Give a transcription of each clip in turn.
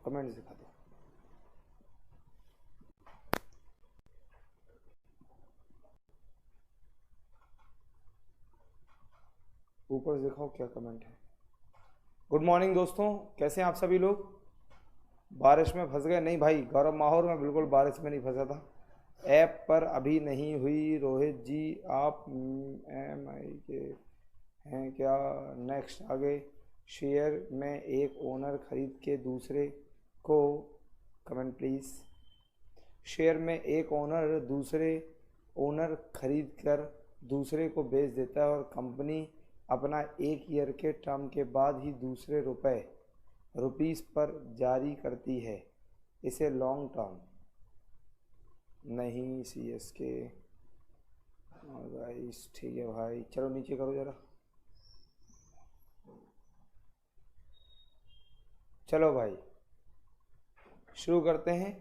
Comments दिखा दो। ऊपर से दिखाओ क्या कमेंट है। गुड मॉर्निंग दोस्तों, कैसे हैं आप सभी लोग? बारिश में फंस गए? नहीं भाई, गौरव माहौर में बिल्कुल बारिश में नहीं फंसा था। ऐप पर अभी नहीं हुई रोहित जी, आप MI के हैं क्या? नेक्स्ट आगे। शेयर में एक ओनर खरीद के दूसरे को, कमेंट प्लीज़। शेयर में एक ओनर दूसरे ओनर खरीद कर दूसरे को बेच देता है और कंपनी अपना 1 ईयर के टर्म के बाद ही दूसरे रुपीस पर जारी करती है, इसे लॉन्ग टर्म नहीं CSK। गाइस ठीक है भाई, चलो नीचे करो ज़रा। चलो भाई शुरू करते हैं।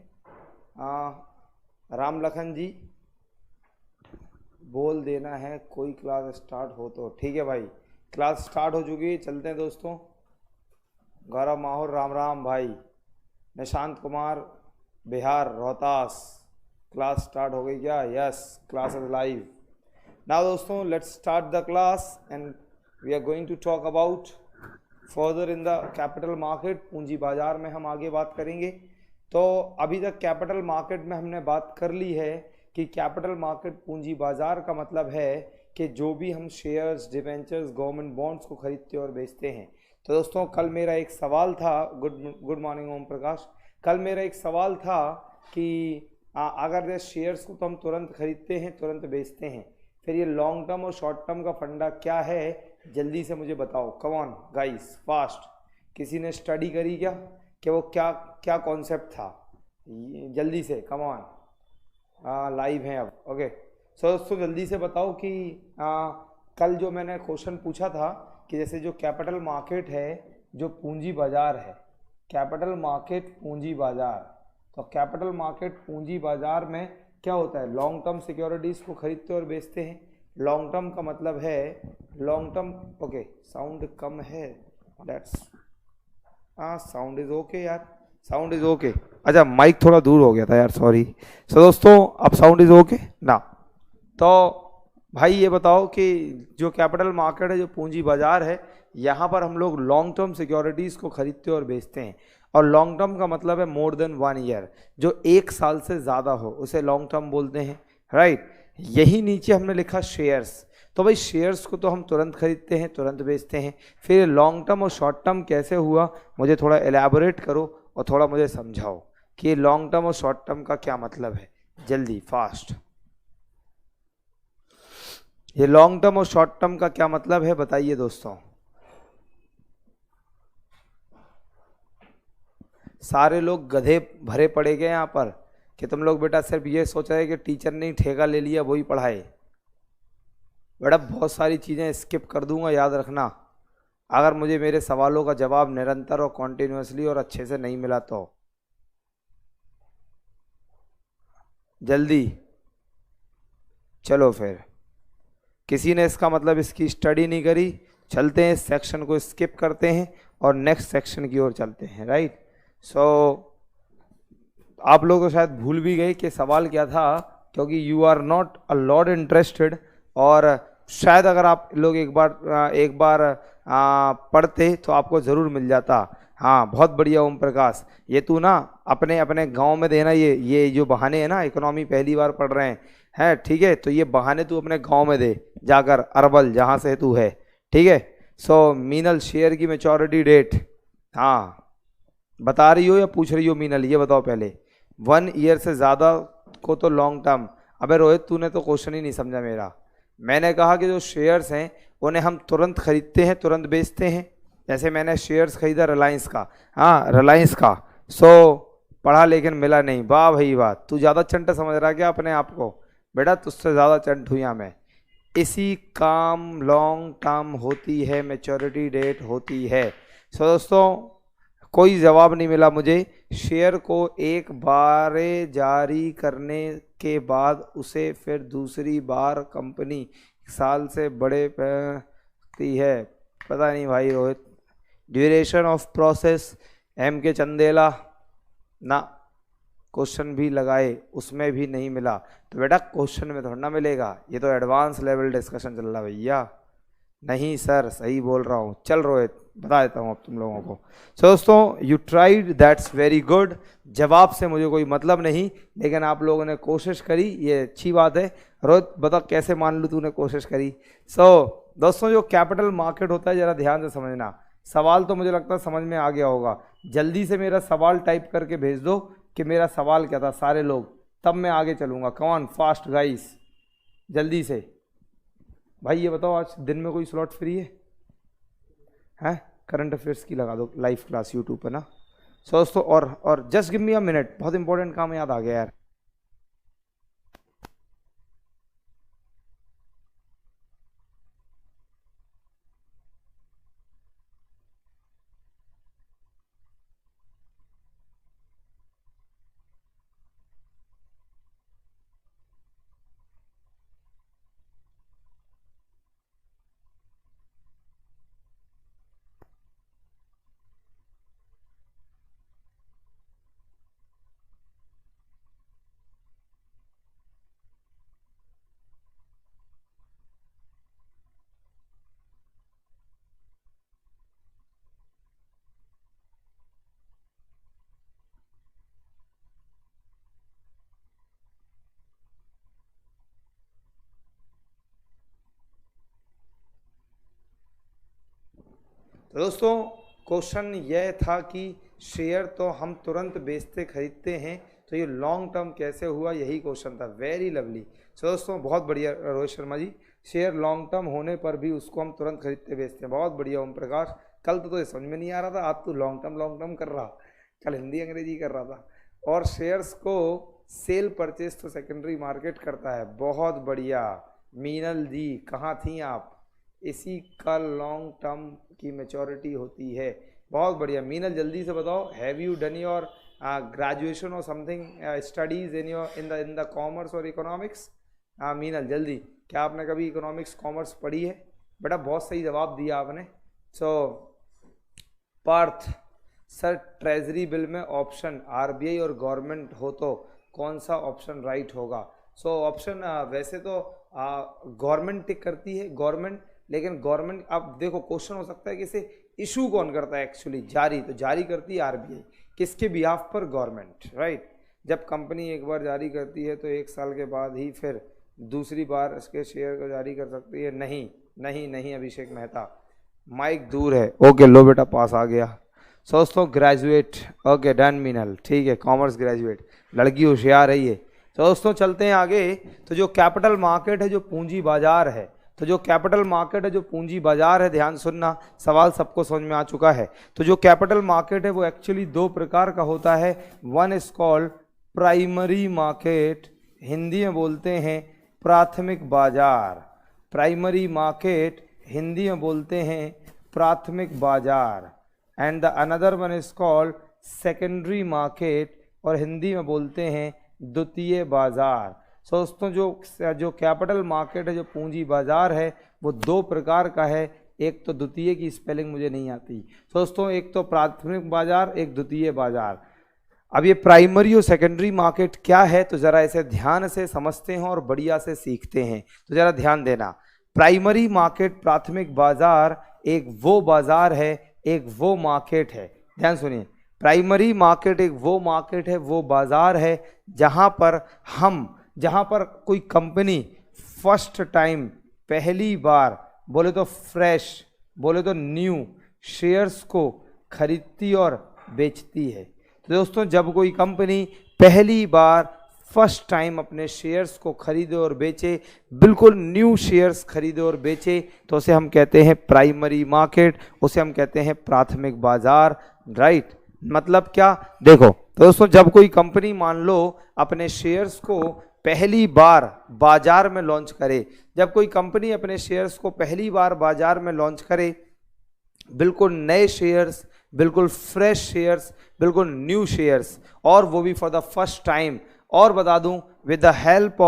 राम लखन जी बोल देना है कोई क्लास स्टार्ट हो तो। ठीक है भाई, क्लास स्टार्ट हो चुकी है, चलते हैं दोस्तों। गौरव माहौर राम राम भाई। निशांत कुमार बिहार रोहतास, क्लास स्टार्ट हो गई क्या? Yes, class is live now दोस्तों। Let's start the class and we are going to talk about further in the capital market. पूंजी बाजार में हम आगे बात करेंगे। तो अभी तक कैपिटल मार्केट में हमने बात कर ली है कि कैपिटल मार्केट पूंजी बाजार का मतलब है कि जो भी हम शेयर्स, डिवेंचर्स, गवर्नमेंट बॉन्ड्स को खरीदते और बेचते हैं। तो दोस्तों कल मेरा एक सवाल था, गुड मॉर्निंग ओम प्रकाश। कल मेरा एक सवाल था कि अगर ये शेयर्स को तो हम तुरंत खरीदते हैं, तुरंत बेचते हैं, फिर ये लॉन्ग टर्म और शॉर्ट टर्म का फंडा क्या है? जल्दी से मुझे बताओ, कम ऑन गाइस, फास्ट। किसी ने स्टडी करी क्या कि वो क्या क्या कॉन्सेप्ट था? जल्दी से कम ऑन। लाइव हैं अब, ओके। सो दोस्तों जल्दी से बताओ कि कल जो मैंने क्वेश्चन पूछा था कि जैसे जो कैपिटल मार्केट है, जो पूंजी बाजार है, कैपिटल मार्केट पूंजी बाजार, तो कैपिटल मार्केट पूंजी बाजार में क्या होता है? लॉन्ग टर्म सिक्योरिटीज़ को खरीदते और बेचते हैं। लॉन्ग टर्म का मतलब है लॉन्ग टर्म, ओके साउंड कम है, दैट्स साउंड इज ओके यार, साउंड इज ओके। अच्छा माइक थोड़ा दूर हो गया था यार, सॉरी। सो दोस्तों अब साउंड इज ओके ना? तो भाई ये बताओ कि जो कैपिटल मार्केट है, जो पूंजी बाजार है, यहाँ पर हम लोग लॉन्ग टर्म सिक्योरिटीज़ को खरीदते और बेचते हैं। और लॉन्ग टर्म का मतलब है मोर देन 1 ईयर, जो 1 साल से ज़्यादा हो उसे लॉन्ग टर्म बोलते हैं, राइट। यही नीचे हमने लिखा शेयर्स। तो भाई शेयर्स को तो हम तुरंत खरीदते हैं, तुरंत बेचते हैं, फिर लॉन्ग टर्म और शॉर्ट टर्म कैसे हुआ? मुझे थोड़ा एलैबोरेट करो और थोड़ा मुझे समझाओ कि लॉन्ग टर्म और शॉर्ट टर्म का क्या मतलब है। जल्दी फास्ट, ये लॉन्ग टर्म और शॉर्ट टर्म का क्या मतलब है बताइए दोस्तों। सारे लोग गधे भरे पड़े गए यहाँ पर कि तुम लोग बेटा सिर्फ ये सोच रहे कि टीचर ने ठेका ले लिया वही पढ़ाए। बेटा बहुत सारी चीज़ें स्किप कर दूंगा, याद रखना, अगर मुझे मेरे सवालों का जवाब निरंतर और कॉन्टिन्यूसली और अच्छे से नहीं मिला तो। जल्दी चलो, फिर किसी ने इसका मतलब इसकी स्टडी नहीं करी, चलते हैं इस सेक्शन को स्किप करते हैं और नेक्स्ट सेक्शन की ओर चलते हैं, राइट। सो आप लोग तो शायद भूल भी गए कि सवाल क्या था, क्योंकि you are not a lot interested. और शायद अगर आप लोग एक बार पढ़ते तो आपको ज़रूर मिल जाता। हाँ बहुत बढ़िया ओम प्रकाश, ये तू ना अपने अपने गांव में देना, ये जो बहाने हैं ना, इकोनॉमी पहली बार पढ़ रहे हैं ठीक है, तो ये बहाने तू अपने गांव में दे जाकर, अरबल जहाँ से तू है, ठीक है। सो मीनल शेयर की मैच्योरिटी डेट, हाँ बता रही हो या पूछ रही हो मीनल, ये बताओ पहले। 1 ईयर से ज़्यादा को तो लॉन्ग टर्म। अबे रोहित तूने तो क्वेश्चन ही नहीं समझा मेरा। मैंने कहा कि जो शेयर्स हैं उन्हें हम तुरंत खरीदते हैं, तुरंत बेचते हैं। जैसे मैंने शेयर्स खरीदा रिलायंस का, हाँ रिलायंस का, सो पढ़ा लेकिन मिला नहीं। वाह भाई वाह, तू ज़्यादा चंट समझ रहा क्या अपने आप को? बेटा तुझसे ज़्यादा चंट हुई मैं। इसी काम लॉन्ग टर्म होती है, मैच्योरिटी डेट होती है। सो दोस्तों कोई जवाब नहीं मिला मुझे। शेयर को एक बार जारी करने के बाद उसे फिर दूसरी बार कंपनी साल से बड़े करती है, पता नहीं भाई Rohit. Duration of process, M के चंदेला, ना, क्वेश्चन भी लगाए उसमें भी नहीं मिला, तो बेटा क्वेश्चन में थोड़ा ना मिलेगा, ये तो एडवांस लेवल डिस्कशन चल रहा है भैया। नहीं सर सही बोल रहा हूँ, चल रोहित बता देता हूँ अब तुम लोगों को। सो दोस्तों you tried, that's very good. जवाब से मुझे कोई मतलब नहीं, लेकिन आप लोगों ने कोशिश करी, ये अच्छी बात है। रोहित बता कैसे मान लूँ तूने कोशिश करी। दोस्तों जो कैपिटल मार्केट होता है जरा ध्यान से समझना, सवाल तो मुझे लगता है समझ में आ गया होगा। जल्दी से मेरा सवाल टाइप करके भेज दो कि मेरा सवाल क्या था सारे लोग, तब मैं आगे चलूँगा। कम ऑन फास्ट गाइस, जल्दी से। भाई ये बताओ आज दिन में कोई स्लॉट फ्री है? हैं? करंट अफेयर्स की लगा दो लाइव क्लास यूट्यूब पे ना। सो दोस्तों और just give me a minute, बहुत इंपॉर्टेंट काम याद आ गया यार। तो दोस्तों क्वेश्चन यह था कि शेयर तो हम तुरंत बेचते खरीदते हैं, तो ये लॉन्ग टर्म कैसे हुआ, यही क्वेश्चन था। Very lovely. सो दोस्तों बहुत बढ़िया Rohit Sharma ji, share long term होने पर भी उसको हम तुरंत खरीदते बेचते हैं। बहुत बढ़िया ओम प्रकाश, कल तो ये समझ में नहीं आ रहा था, आज तो लॉन्ग टर्म कर रहा, कल हिंदी अंग्रेजी कर रहा था। और शेयर्स को सेल परचेज तो सेकेंडरी मार्केट करता है। बहुत बढ़िया मीनल जी, कहाँ थी आप? इसी का लॉन्ग टर्म की मैच्योरिटी होती है। बहुत बढ़िया मीनल, जल्दी से बताओ, have you done your graduation और something studies in the commerce और इकोनॉमिक्स? मीनल जल्दी, क्या आपने कभी इकोनॉमिक्स कॉमर्स पढ़ी है? बेटा बहुत सही जवाब दिया आपने। सो पार्थ सर, ट्रेजरी बिल में ऑप्शन आरबीआई और गवर्नमेंट हो तो कौन सा ऑप्शन राइट होगा? सो ऑप्शन वैसे तो गवर्नमेंट टिक करती है, गवर्नमेंट, लेकिन गवर्नमेंट अब देखो क्वेश्चन हो सकता है कि इसे इशू कौन करता है एक्चुअली, जारी, तो जारी करती है आरबीआई, किसके बिहाफ पर? Government, right. जब कंपनी एक बार जारी करती है तो 1 साल के बाद ही फिर दूसरी बार इसके शेयर को जारी कर सकती है। नहीं नहीं नहीं अभिषेक मेहता, माइक दूर है। ओके लो बेटा पास आ गया। दोस्तों ग्रेजुएट, ओके डन मीनल, ठीक है, कॉमर्स ग्रेजुएट, लड़की होशियार है ये। तो दोस्तों चलते हैं आगे। तो जो कैपिटल मार्केट है, जो पूंजी बाजार है, तो जो कैपिटल मार्केट है, जो पूंजी बाजार है, ध्यान सुनना, सवाल सबको समझ में आ चुका है। तो जो कैपिटल मार्केट है वो एक्चुअली 2 प्रकार का होता है। One is called primary market, Hindi में बोलते हैं प्राथमिक बाजार। प्राइमरी मार्केट हिंदी में बोलते हैं प्राथमिक बाजार। And the another one is called secondary market, और हिंदी में बोलते हैं द्वितीय बाजार। दोस्तों जो कैपिटल मार्केट है, जो पूंजी बाजार है, वो 2 प्रकार का है। एक तो द्वितीय की स्पेलिंग मुझे नहीं आती दोस्तों, एक तो प्राथमिक बाजार, एक द्वितीय बाजार। अब ये प्राइमरी और सेकेंडरी मार्केट क्या है, तो जरा इसे ध्यान से समझते हैं और बढ़िया से सीखते हैं। तो जरा ध्यान देना, प्राइमरी मार्केट, प्राथमिक बाजार एक वो बाजार है, एक वो मार्केट है। ध्यान सुनिए, प्राइमरी मार्केट एक वो मार्केट है, वो बाजार है जहां पर कोई कंपनी फर्स्ट टाइम, पहली बार, बोले तो फ्रेश, बोले तो न्यू शेयर्स को खरीदती और बेचती है। तो दोस्तों जब कोई कंपनी पहली बार फर्स्ट टाइम अपने शेयर्स को खरीदे और बेचे, बिल्कुल न्यू शेयर्स खरीदे और बेचे, तो उसे हम कहते हैं प्राइमरी मार्केट, उसे हम कहते हैं प्राथमिक बाजार, राइट। मतलब क्या, देखो तो दोस्तों जब कोई कंपनी मान लो अपने शेयर्स को पहली बार बाजार में लॉन्च करे, जब कोई कंपनी अपने शेयर्स को पहली बार बाजार में लॉन्च करे, बिल्कुल नए शेयर्स, बिल्कुल फ्रेश शेयर्स, बिल्कुल न्यू शेयर्स, और वो भी फॉर द फर्स्ट टाइम, और बता दूं with the help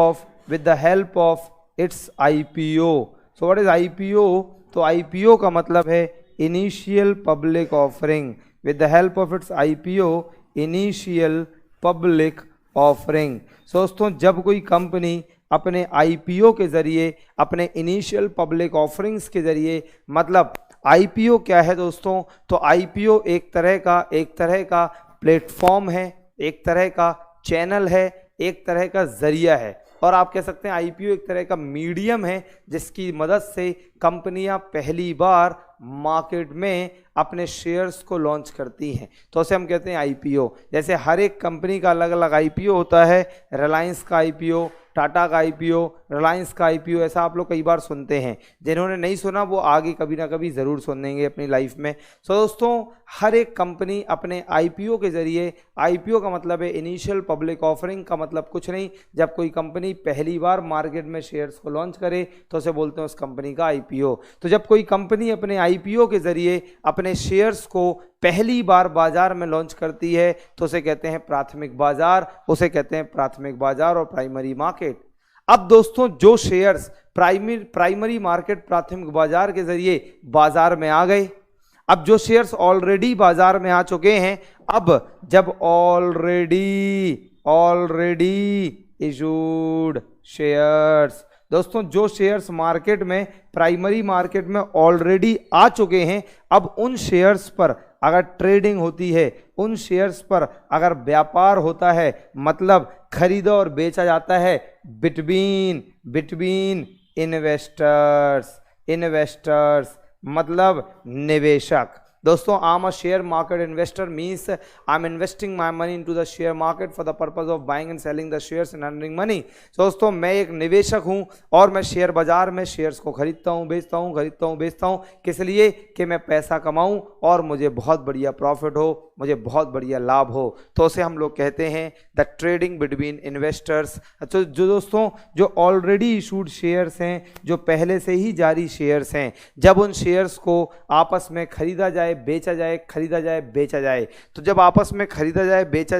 of its IPO. So what is IPO? तो आईपीओ का मतलब है initial public offering. With the help of its IPO, initial public offering. दोस्तों जब कोई कंपनी अपने आईपीओ के जरिए, अपने इनिशियल पब्लिक ऑफरिंग्स के जरिए, मतलब आईपीओ क्या है दोस्तों, तो आईपीओ एक तरह का प्लेटफॉर्म है, एक तरह का चैनल है, एक तरह का जरिया है, और आप कह सकते हैं आईपीओ एक तरह का मीडियम है जिसकी मदद से कंपनियां पहली बार मार्केट में अपने शेयर्स को लॉन्च करती हैं, तो उसे हम कहते हैं आईपीओ। जैसे हर एक कंपनी का अलग अलग आईपीओ होता है, रिलायंस का आईपीओ, टाटा का आईपीओ, रिलायंस का आईपीओ, ऐसा आप लोग कई बार सुनते हैं। जिन्होंने नहीं सुना वो आगे कभी ना कभी ज़रूर सुनेंगे अपनी लाइफ में। सो दोस्तों हर एक कंपनी अपने आईपीओ के जरिए, आईपीओ का मतलब है इनिशियल पब्लिक ऑफरिंग, का मतलब कुछ नहीं, जब कोई कंपनी पहली बार मार्केट में शेयर्स को लॉन्च करे तो उसे बोलते हैं उस कंपनी का आईपीओ। तो जब कोई कंपनी अपने आईपीओ के जरिए अपने शेयर्स को पहली बार बाजार में लॉन्च करती है तो उसे कहते हैं प्राथमिक बाजार, उसे कहते हैं प्राथमिक बाजार और प्राइमरी मार्केट। अब दोस्तों जो शेयर्स प्राइमरी मार्केट, प्राथमिक बाजार के जरिए बाजार में आ गए, अब जो शेयर्स ऑलरेडी बाजार में आ चुके हैं, अब जब ऑलरेडी इशूड शेयर्स, दोस्तों जो शेयर्स मार्केट में, प्राइमरी मार्केट में ऑलरेडी आ चुके हैं, अब उन शेयर्स पर अगर ट्रेडिंग होती है, उन शेयर्स पर अगर व्यापार होता है, मतलब खरीदा और बेचा जाता है बिटवीन इन्वेस्टर्स मतलब निवेशक। दोस्तों I am a share market investor means I am investing my money into the share market for the purpose of buying and selling the shares and earning money. दोस्तों मैं एक निवेशक हूं और मैं शेयर बाजार में शेयर्स को खरीदता हूं, बेचता हूं, किस लिए कि मैं पैसा कमाऊं और मुझे बहुत बढ़िया प्रॉफिट हो, मुझे बहुत बढ़िया लाभ हो, तो उसे हम लोग कहते हैं द ट्रेडिंग बिटवीन इन्वेस्टर्स। तो जो दोस्तों जो ऑलरेडी इशूड शेयर्स हैं, जो पहले से ही जारी शेयर्स हैं, जब उन शेयर्स को आपस में खरीदा जाए, बेचा जाए, खरीदा जाए, बेचा जाए, तो जब आपस में खरीदा जाए, बेचा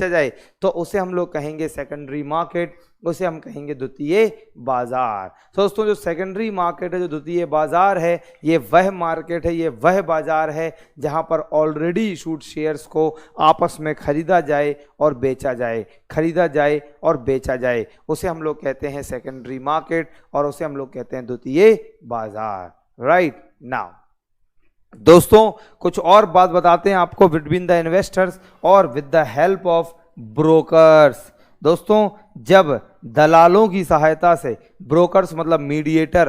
जाए, तो उसे हम लोग कहेंगे सेकेंडरी मार्केट, उसे हम कहेंगे द्वितीय बाजार। तो दोस्तों जो सेकेंडरी मार्केट है, जो द्वितीय बाजार है, ये वह मार्केट है, ये वह बाजार है जहां पर ऑलरेडी इशूड शेयर्स को आपस में खरीदा जाए और बेचा जाए, खरीदा जाए और बेचा जाए, उसे हम लोग कहते हैं सेकेंडरी मार्केट और उसे हम लोग कहते हैं द्वितीय बाजार। राइट नाउ दोस्तों कुछ और बात बताते हैं आपको बिटवीन द इन्वेस्टर्स और with the help of brokers. दोस्तों जब दलालों की सहायता से, ब्रोकर्स मतलब मीडिएटर,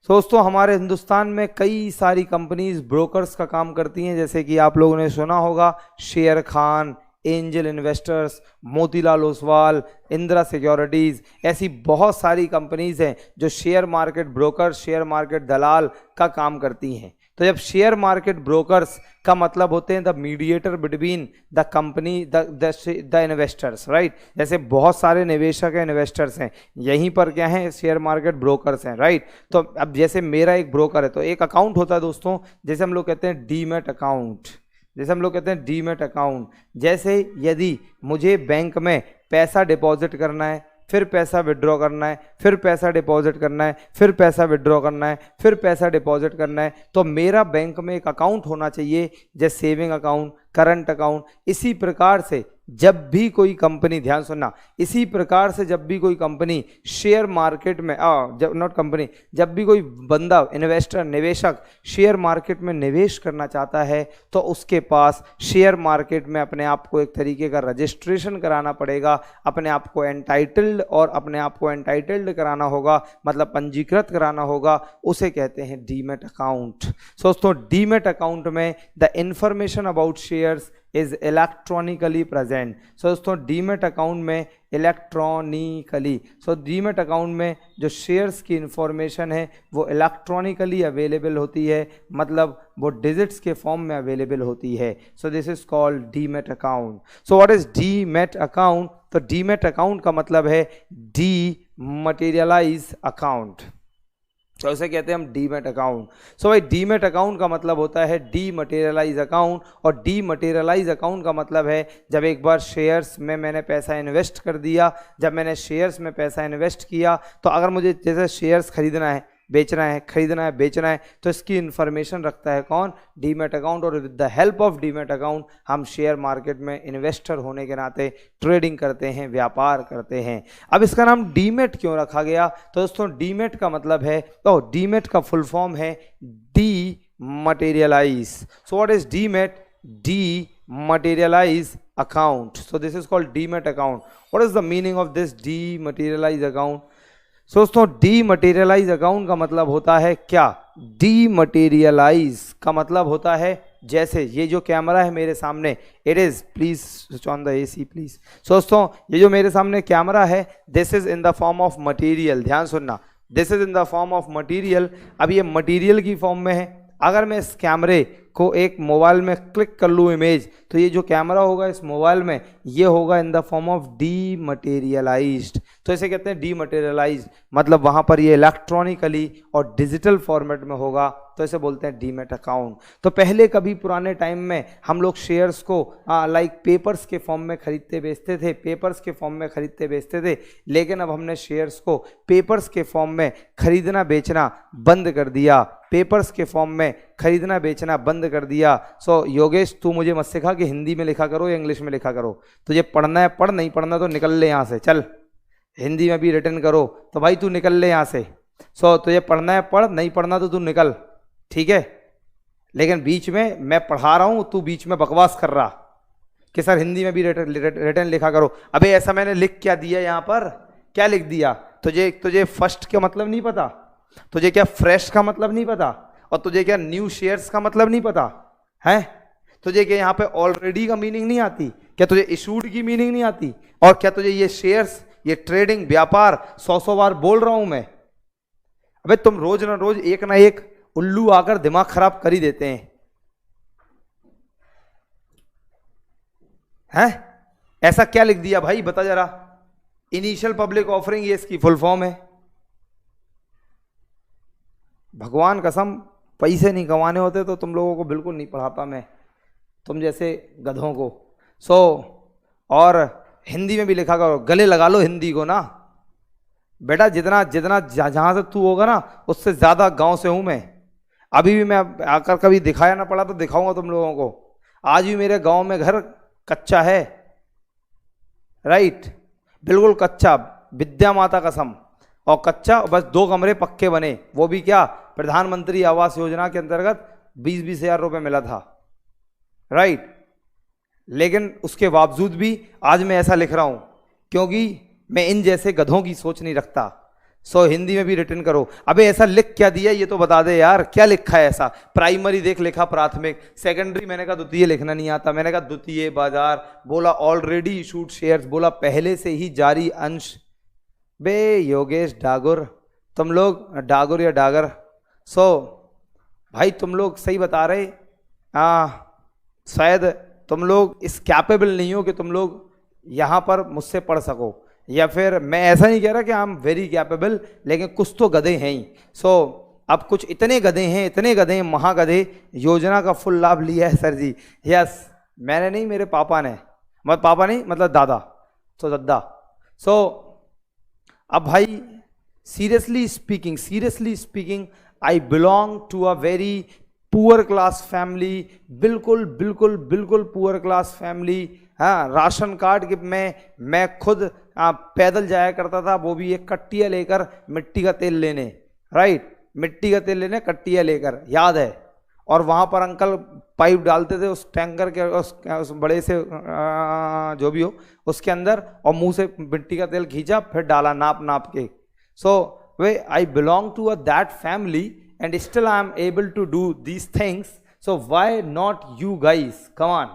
दोस्तों हमारे हिंदुस्तान में कई सारी कंपनीज ब्रोकर्स का काम करती हैं, जैसे कि आप लोगों ने सुना होगा Sharekhan, angel investors, Motilal Oswal, Indira securities, ऐसी बहुत सारी कंपनीज हैं जो share market broker, share market दलाल का काम करती हैं। तो जब शेयर मार्केट ब्रोकर्स का मतलब होते हैं the mediator between the company the investors, right. जैसे बहुत सारे निवेशक हैं, इन्वेस्टर्स हैं, यहीं पर क्या है शेयर मार्केट ब्रोकर्स हैं, राइट। तो अब जैसे मेरा एक ब्रोकर है तो एक अकाउंट होता है दोस्तों, जैसे हम लोग कहते हैं डीमैट अकाउंट, जैसे यदि मुझे बैंक में पैसा डिपॉजिट करना है, फिर पैसा विड्रॉ करना है, फिर पैसा डिपॉजिट करना है, फिर पैसा विड्रॉ करना है, फिर पैसा डिपॉजिट करना है, तो मेरा बैंक में एक अकाउंट होना चाहिए, जैसे सेविंग अकाउंट, करंट अकाउंट। इसी प्रकार से जब भी कोई कंपनी, ध्यान सुनना, इसी प्रकार से जब भी कोई कंपनी शेयर मार्केट में जब भी कोई बंदा, इन्वेस्टर, निवेशक शेयर मार्केट में निवेश करना चाहता है तो उसके पास शेयर मार्केट में अपने आप को एक तरीके का रजिस्ट्रेशन कराना पड़ेगा, अपने आप को एंटाइटल्ड कराना होगा, मतलब पंजीकृत कराना होगा, उसे कहते हैं डीमैट अकाउंट। दोस्तों डीमैट अकाउंट में the information about shares is electronically present. दोस्तों डीमैट अकाउंट में डीमैट अकाउंट में जो शेयर्स की इंफॉर्मेशन है वो इलेक्ट्रॉनिकली अवेलेबल होती है, मतलब वो डिजिट्स के फॉर्म में अवेलेबल होती है। So this is called demat account. So what is demat account? तो डीमैट अकाउंट का मतलब है डीमटेरियलाइज अकाउंट, तो उसे कहते हैं हम डीमैट अकाउंट। सो भाई डीमैट अकाउंट का मतलब होता है डीमटेरियलाइज अकाउंट, और डीमटेरियलाइज अकाउंट का मतलब है जब एक बार शेयर्स में मैंने पैसा इन्वेस्ट कर दिया, जब मैंने शेयर्स में पैसा इन्वेस्ट किया, तो अगर मुझे जैसे शेयर्स खरीदना है, बेचना है, खरीदना है, बेचना है, तो इसकी इंफॉर्मेशन रखता है कौन? Demat account. और with the help of demat account हम शेयर मार्केट में इन्वेस्टर होने के नाते ट्रेडिंग करते हैं, व्यापार करते हैं। अब इसका नाम डीमैट क्यों रखा गया? तो दोस्तों डीमैट का मतलब है, तो डीमैट का फुल फॉर्म है dematerialise. So what is demat? Dematerialize account. So this is called demat account. What is the meaning of this dematerialize account? So दोस्तों dematerialize account का मतलब होता है क्या? Dematerialize का मतलब होता है, जैसे ये जो कैमरा है मेरे सामने, it is, please switch on the AC please. So दोस्तों ये जो मेरे सामने कैमरा है, this is in the form of material. ध्यान सुनना, this is in the form of material. अब ये मटेरियल की फॉर्म में है। अगर मैं इस कैमरे को एक मोबाइल में क्लिक कर लूँ इमेज, तो ये जो कैमरा होगा इस मोबाइल में, ये होगा in the form of dematerialised. तो इसे कहते हैं डीमटेरियलाइज्ड, मतलब वहाँ पर ये इलेक्ट्रॉनिकली और डिजिटल फॉर्मेट में होगा, तो इसे बोलते हैं डीमैट अकाउंट। तो पहले कभी पुराने टाइम में हम लोग शेयर्स को लाइक पेपर्स के फॉर्म में खरीदते बेचते थे, पेपर्स के फॉर्म में खरीदते बेचते थे, लेकिन अब हमने शेयर्स को पेपर्स के फॉर्म में खरीदना बेचना बंद कर दिया, पेपर्स के फॉर्म में खरीदना बेचना बंद कर दिया। सो योगेश तू मुझे मत सिखा कि हिंदी में लिखा करो या इंग्लिश में लिखा करो, तुझे पढ़ना है पढ़, नहीं पढ़ना तो निकल ले यहाँ से, चल हिंदी में भी रिटर्न करो तो भाई तू निकल ले यहाँ से। सो तुझे पढ़ना है पढ़, नहीं पढ़ना तो तू निकल, ठीक है। लेकिन बीच में मैं पढ़ा रहा हूँ, तू बीच में बकवास कर रहा कि सर हिंदी में भी रिटर्न लिखा करो। अबे ऐसा मैंने लिख क्या दिया यहाँ पर? क्या लिख दिया? तुझे फर्स्ट का मतलब नहीं पता, तुझे क्या फ्रेश का मतलब नहीं पता, और तुझे क्या न्यू शेयर्स का मतलब नहीं पता है? तुझे क्या यहाँ पे ऑलरेडी का मीनिंग नहीं आती? क्या तुझे इशूड की मीनिंग नहीं आती? और क्या तुझे ये शेयर्स, ये ट्रेडिंग, व्यापार 100 बार बोल रहा हूं मैं? अबे तुम रोज ना रोज एक ना एक उल्लू आकर दिमाग खराब कर ही देते हैं। ऐसा क्या लिख दिया भाई, बता जरा। इनिशियल पब्लिक ऑफरिंग, ये इसकी फुल फॉर्म है। भगवान कसम पैसे नहीं कमाने होते तो तुम लोगों को बिल्कुल नहीं पढ़ाता मैं, तुम जैसे गधों को। और हिंदी में भी लिखा करो, गले लगा लो हिंदी को ना बेटा। जितना जितना जहां से तू होगा ना, उससे ज्यादा गांव से हूं मैं। अभी भी मैं आकर कभी दिखाया ना पड़ा तो दिखाऊंगा तुम लोगों को। आज भी मेरे गांव में घर कच्चा है, राइट, बिल्कुल कच्चा, विद्या माता कसम। और कच्चा, बस 2 कमरे पक्के बने, वो भी क्या, प्रधानमंत्री आवास योजना के अंतर्गत 20-20 हजार रुपये मिला था, राइट। लेकिन उसके बावजूद भी आज मैं ऐसा लिख रहा हूं क्योंकि मैं इन जैसे गधों की सोच नहीं रखता। हिंदी में भी रिटर्न करो। अबे ऐसा लिख क्या दिया ये तो बता दे यार, क्या लिखा है ऐसा? प्राइमरी देख लिखा प्राथमिक, सेकेंडरी मैंने कहा द्वितीय लिखना नहीं आता, मैंने कहा द्वितीय बाजार, बोला ऑलरेडी इशूड शेयर्स, बोला पहले से ही जारी अंश। बे योगेश डागुर, तुम लोग डागुर या डागर, भाई तुम लोग सही बता रहे, शायद तुम लोग इस कैपेबल नहीं हो कि तुम लोग यहाँ पर मुझसे पढ़ सको, या फिर मैं ऐसा नहीं कह रहा कि आई एम वेरी कैपेबल, लेकिन कुछ तो गधे हैं ही। अब कुछ इतने गधे हैं, इतने गधे हैं, महागधे, योजना का फुल लाभ लिया है सर जी। यस, मैंने नहीं, मेरे पापा ने, मतलब पापा नहीं मतलब दादा, दादा। अब भाई seriously speaking I belong to a very poor class family, बिल्कुल बिल्कुल बिल्कुल पुअर क्लास फैमिली। हाँ, राशन कार्ड के मैं खुद पैदल जाया करता था, वो भी एक कट्टिया लेकर मिट्टी का तेल लेने, राइट, मिट्टी का तेल लेने कट्टिया लेकर, याद है। और वहाँ पर अंकल पाइप डालते थे उस टैंकर के, उस बड़े से जो भी हो उसके अंदर, और मुंह से मिट्टी का तेल खींचा, फिर डाला नाप के। Way I belong to a that family and still I am able to do these things, so why not you guys, come on।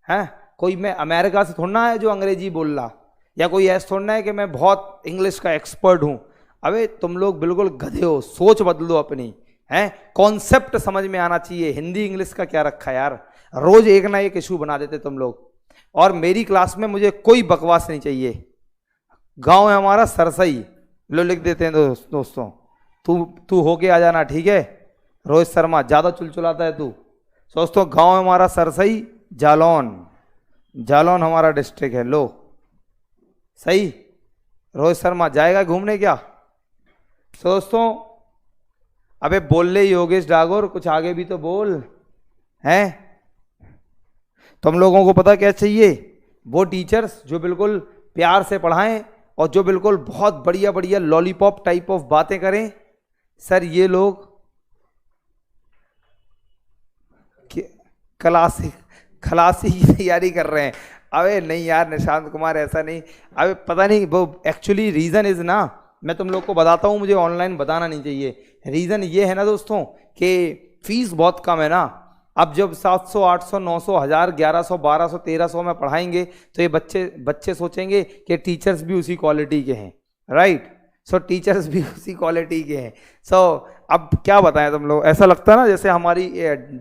हैं, कोई मैं अमेरिका से थोड़ा है जो अंग्रेजी बोल रहा, या कोई ऐसा थोड़ा है कि मैं बहुत इंग्लिश का एक्सपर्ट हूँ। अबे तुम लोग बिल्कुल गधे हो, सोच बदलो अपनी, हैं, कॉन्सेप्ट समझ में आना चाहिए। हिंदी इंग्लिश का क्या रखा यार, रोज एक ना एक इशू बना देते तुम लोग। और मेरी क्लास में मुझे कोई बकवास नहीं चाहिए। गाँव है हमारा सरसई, लो लिख देते हैं दोस्तों, तू होके आ जाना, ठीक है। रोहित शर्मा, ज्यादा चुलचुलाता है तू। दोस्तों गांव हमारा सरसई, जालौन हमारा डिस्ट्रिक्ट है। लो सही, रोहित शर्मा जाएगा घूमने क्या? दोस्तों अबे बोल ले योगेश डागोर, कुछ आगे भी तो बोल। हैं तुम लोगों को पता क्या चाहिए? वो टीचर्स जो बिल्कुल प्यार से पढ़ाएं और जो बिल्कुल बहुत बढ़िया बढ़िया लॉलीपॉप टाइप ऑफ बातें करें। सर ये लोग खलासी की तैयारी कर रहे हैं। अबे नहीं यार निशांत कुमार, ऐसा नहीं। अबे पता नहीं, वो एक्चुअली रीज़न इज़ ना, मैं तुम लोग को बताता हूँ, मुझे ऑनलाइन बताना नहीं चाहिए। रीज़न ये है ना दोस्तों कि फीस बहुत कम है ना। अब जब 700 800 900 1000 1100 1200 1300 में पढ़ाएंगे तो ये बच्चे सोचेंगे कि टीचर्स भी उसी क्वालिटी के हैं, राइट। सो टीचर्स भी उसी क्वालिटी के हैं। सो अब क्या बताएं तुम लोग, ऐसा लगता है ना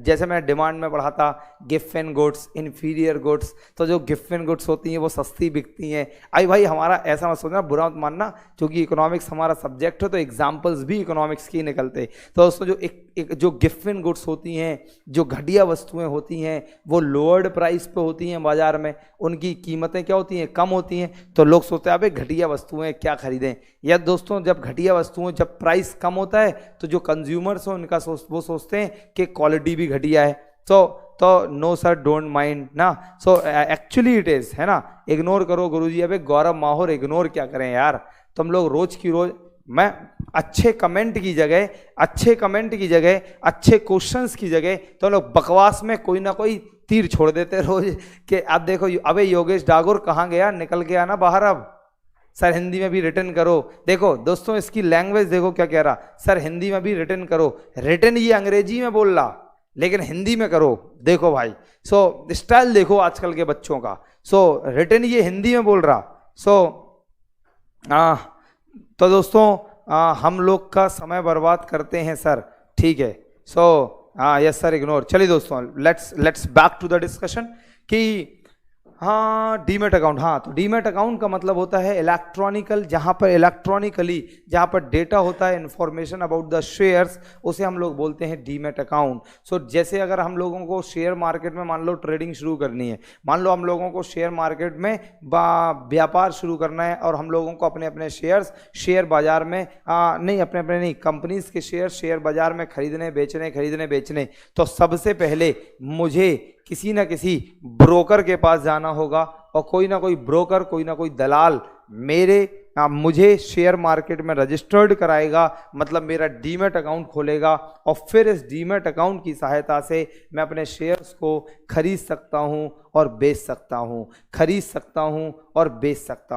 जैसे मैं डिमांड में पढ़ाता gift and goods, inferior goods. तो जो गिफ्ट एंड गुड्स होती हैं वो सस्ती बिकती हैं। आई भाई हमारा ऐसा मत सोचना, बुरा मत मानना, क्योंकि इकोनॉमिक्स हमारा सब्जेक्ट है तो एग्जाम्पल्स भी इकोनॉमिक्स की निकलते। तो दोस्तों जो गिफ्ट एंड गुड्स होती हैं, जो घटिया वस्तुएं होती हैं, वो लोअर्ड प्राइस पे होती हैं बाजार में, उनकी कीमतें क्या होती हैं, कम होती हैं। तो लोग सोचते हैं अबे घटिया वस्तुएं क्या खरीदें। या दोस्तों जब घटिया वस्तुएं, जब प्राइस कम होता है तो जो कंज्यूमर्स हैं उनका वो सोचते हैं कि क्वालिटी भी घटिया है। तो नो सर डोंट माइंड ना। सो एक्चुअली इट इज, है ना। इग्नोर करो गुरुजी। अबे गौरव माहौर इग्नोर क्या करें यार, तुम लोग रोज की रोज, मैं अच्छे कमेंट की जगह, अच्छे क्वेश्चंस की जगह तो लोग बकवास में कोई ना कोई तीर छोड़ देते रोज कि अब देखो अबे योगेश डागोर कहाँ गया, निकल गया ना बाहर। अब सर हिंदी में भी रिटर्न करो। देखो दोस्तों इसकी लैंग्वेज देखो क्या कह रहा, सर हिंदी में भी रिटर्न करो। रिटर्न ये अंग्रेजी में बोल रहा लेकिन हिंदी में करो। देखो भाई, सो स्टाइल देखो आजकल के बच्चों का। सो रिटर्न ये हिंदी में बोल रहा। तो दोस्तों हम लोग का समय बर्बाद करते हैं सर, ठीक है। Yes sir ignore. चलिए दोस्तों let's back to the discussion कि हाँ डीमेट अकाउंट। हाँ तो डीमेट अकाउंट का मतलब होता है इलेक्ट्रॉनिकली जहाँ पर डेटा होता है, इंफॉर्मेशन अबाउट द शेयर्स, उसे हम लोग बोलते हैं डीमेट अकाउंट। सो जैसे अगर हम लोगों को शेयर मार्केट में मान लो ट्रेडिंग शुरू करनी है, मान लो हम लोगों को शेयर मार्केट में व्यापार शुरू करना है और हम लोगों को अपने अपने शेयर्स शेयर बाजार में अपने कंपनीज के शेयर बाजार में खरीदने बेचने, तो सबसे पहले मुझे किसी ना किसी ब्रोकर के पास जाना होगा और कोई ना कोई ब्रोकर, कोई ना कोई दलाल मुझे शेयर मार्केट में रजिस्टर्ड कराएगा, मतलब मेरा डीमेट अकाउंट खोलेगा और फिर इस डीमेट अकाउंट की सहायता से मैं अपने शेयर्स को खरीद सकता हूं और बेच सकता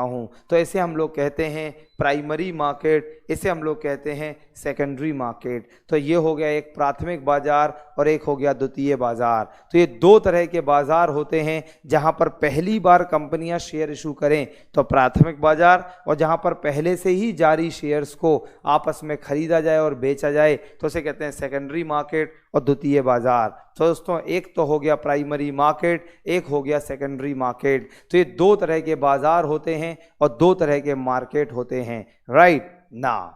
हूं। तो ऐसे हम लोग कहते हैं प्राइमरी मार्केट, इसे हम लोग कहते हैं सेकेंडरी मार्केट। तो ये हो गया एक प्राथमिक बाजार और एक हो गया द्वितीय बाजार। तो ये दो तरह के बाजार होते हैं जहां पर पहली बार कंपनियां शेयर इशू करें तो प्राथमिक बाजार, और जहां पर पहले से ही जारी शेयर्स को आपस में खरीदा जाए और बेचा जाए तो इसे कहते हैं सेकेंडरी मार्केट और द्वितीय बाजार। तो दोस्तों एक तो हो गया प्राइमरी मार्केट, एक हो गया सेकेंडरी मार्केट। तो ये दो तरह के बाजार होते हैं और दो तरह के मार्केट होते हैं, राइट ना।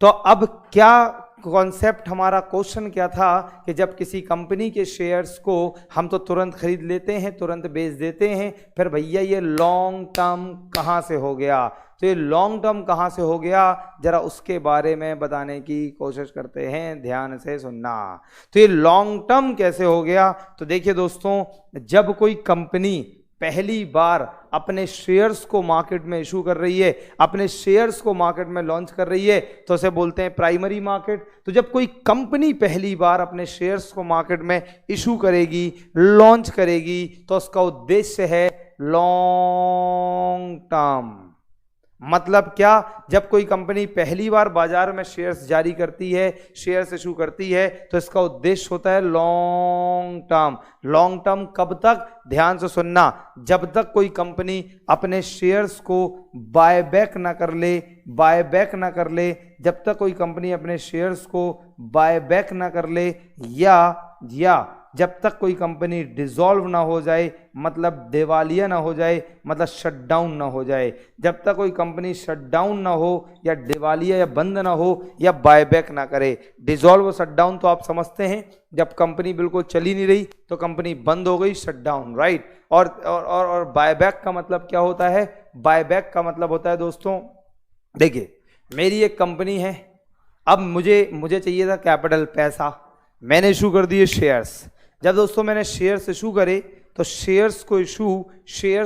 तो अब क्या कॉन्सेप्ट, हमारा क्वेश्चन क्या था कि जब किसी कंपनी के शेयर्स को हम तो तुरंत खरीद लेते हैं, तुरंत बेच देते हैं, फिर भैया ये लॉन्ग टर्म कहाँ से हो गया। तो ये लॉन्ग टर्म कहाँ से हो गया, जरा उसके बारे में बताने की कोशिश करते हैं, ध्यान से सुनना। तो ये लॉन्ग टर्म कैसे हो गया, तो देखिए दोस्तों, जब कोई कंपनी पहली बार अपने शेयर्स को मार्केट में इशू कर रही है, अपने शेयर्स को मार्केट में लॉन्च कर रही है, तो उसे बोलते हैं प्राइमरी मार्केट। तो जब कोई कंपनी पहली बार अपने शेयर्स को मार्केट में इशू करेगी, लॉन्च करेगी, तो उसका उद्देश्य है लॉन्ग टर्म। मतलब क्या, जब कोई कंपनी पहली बार बाजार में शेयर्स जारी करती है, शेयर्स इशू करती है, तो इसका उद्देश्य होता है लॉन्ग टर्म। लॉन्ग टर्म कब तक, ध्यान से सुनना, जब तक कोई कंपनी अपने शेयर्स को बायबैक ना कर ले, जब तक कोई कंपनी अपने शेयर्स को बायबैक ना कर ले, या जब तक कोई कंपनी डिसॉल्व ना हो जाए, मतलब दिवालिया ना हो जाए, मतलब शटडाउन ना हो जाए, जब तक कोई कंपनी शटडाउन ना हो या दिवालिया या बंद ना हो या बायबैक ना करे। डिसॉल्व और शटडाउन तो आप समझते हैं, जब कंपनी बिल्कुल चली नहीं रही तो कंपनी बंद हो गई, शटडाउन, राइट। और बायबैक का मतलब क्या होता है, बायबैक का मतलब होता है दोस्तों, देखिए मेरी एक कंपनी है, अब मुझे मुझे चाहिए था कैपिटल, पैसा, मैंने इशू कर दिए शेयर्स। जब दोस्तों मैंने शेयर्स इशू करे तो शेयर्स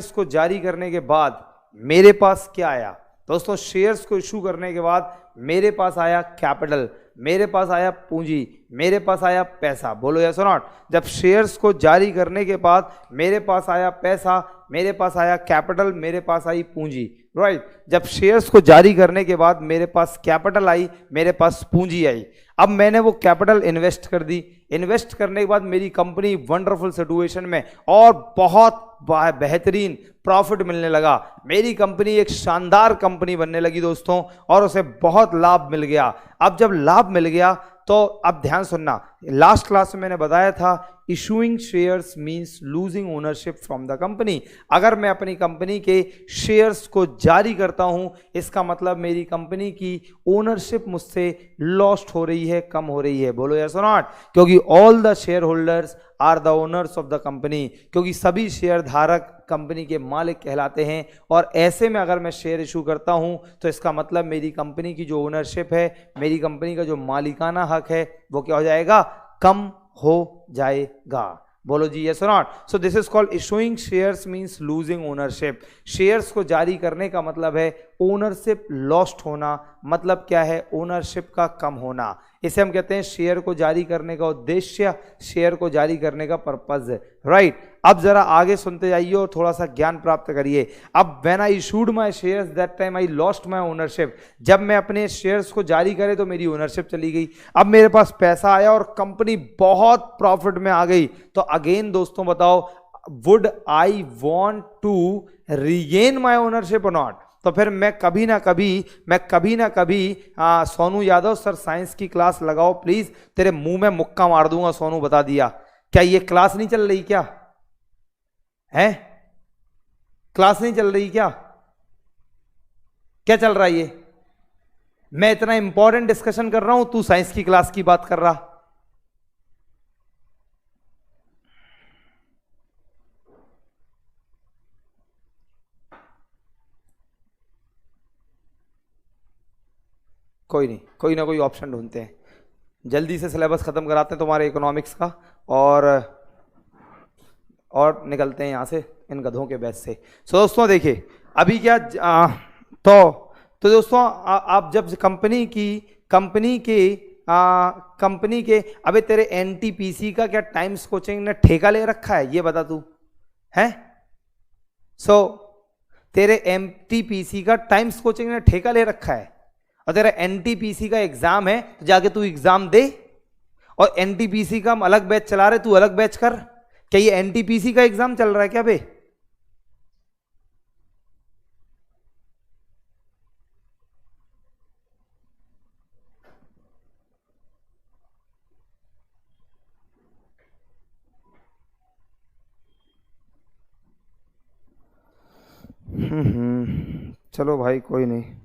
को जारी करने के बाद मेरे पास क्या आया दोस्तों? शेयर्स को इशू करने के बाद मेरे पास आया कैपिटल, मेरे पास आया पूंजी, मेरे पास आया पैसा। बोलो यस और नॉट? जब शेयर्स को जारी करने के बाद मेरे पास आया पैसा, मेरे पास आया कैपिटल, मेरे पास आई पूंजी, राइट। जब शेयर्स को जारी करने के बाद मेरे पास कैपिटल आई, मेरे पास पूंजी आई। अब मैंने वो कैपिटल इन्वेस्ट कर दी। इन्वेस्ट करने के बाद मेरी कंपनी वंडरफुल सिचुएशन में और बहुत बेहतरीन प्रॉफिट मिलने लगा। मेरी कंपनी एक शानदार कंपनी बनने लगी दोस्तों, और उसे बहुत लाभ मिल गया। अब जब लाभ मिल गया तो अब ध्यान सुनना, लास्ट क्लास में मैंने बताया था issuing shares means losing ownership from the company. अगर मैं अपनी कंपनी के शेयर्स को जारी करता हूं, इसका मतलब मेरी कंपनी की ओनरशिप मुझसे लॉस्ट हो रही है, कम हो रही है। बोलो यस और नॉट? क्योंकि all the share holders are the owners of the company, क्योंकि सभी शेयर धारक कंपनी के मालिक कहलाते हैं। और ऐसे में अगर मैं शेयर इशू करता हूं तो इसका मतलब मेरी कंपनी की जो ओनरशिप है, मेरी कंपनी का जो मालिकाना हक है, वो क्या हो जाएगा? कम हो जाएगा। बोलो जी यस और not? So this is called issuing shares means losing ownership. Shares को जारी करने का मतलब है ओनरशिप लॉस्ट होना। मतलब क्या है? ओनरशिप का कम होना। इसे हम कहते हैं शेयर को जारी करने का उद्देश्य, शेयर को जारी करने का पर्पज, राइट। अब जरा आगे सुनते जाइए और थोड़ा सा ज्ञान प्राप्त करिए। अब when I issued my shares that time I lost my ownership. जब मैं अपने शेयर्स को जारी करे तो मेरी ओनरशिप चली गई। अब मेरे पास पैसा आया और कंपनी बहुत प्रॉफिट में आ गई। तो अगेन दोस्तों बताओ, would I want to regain my ownership और नॉट? तो फिर मैं कभी ना कभी सोनू यादव सर साइंस की क्लास लगाओ प्लीज, तेरे मुंह में मुक्का मार दूंगा। सोनू बता दिया, क्या ये क्लास नहीं चल रही? क्या है? क्लास नहीं चल रही क्या? क्या चल रहा है ये? मैं इतना इंपॉर्टेंट डिस्कशन कर रहा हूं, तू साइंस की क्लास की बात कर रहा। कोई नहीं, कोई ना कोई ऑप्शन ढूंढते हैं। जल्दी से सिलेबस खत्म कराते हैं तुम्हारे इकोनॉमिक्स का, और निकलते हैं यहाँ से इन गधों के बैच से। सो दोस्तों देखिए अभी क्या तो दोस्तों आप जब कंपनी के अबे तेरे एनटीपीसी का क्या टाइम्स कोचिंग ने ठेका ले रखा है? ये बता तू, है? सो तेरे एमटीपीसी का टाइम्स कोचिंग ने ठेका ले रखा है, और तेरा एनटीपीसी का एग्जाम है तो जाके तू एग्जाम दे। और एनटीपीसी का हम अलग बैच चला रहे, तू अलग बैच कर। क्या ये एनटीपीसी का एग्जाम चल रहा है क्या बे? चलो भाई कोई नहीं।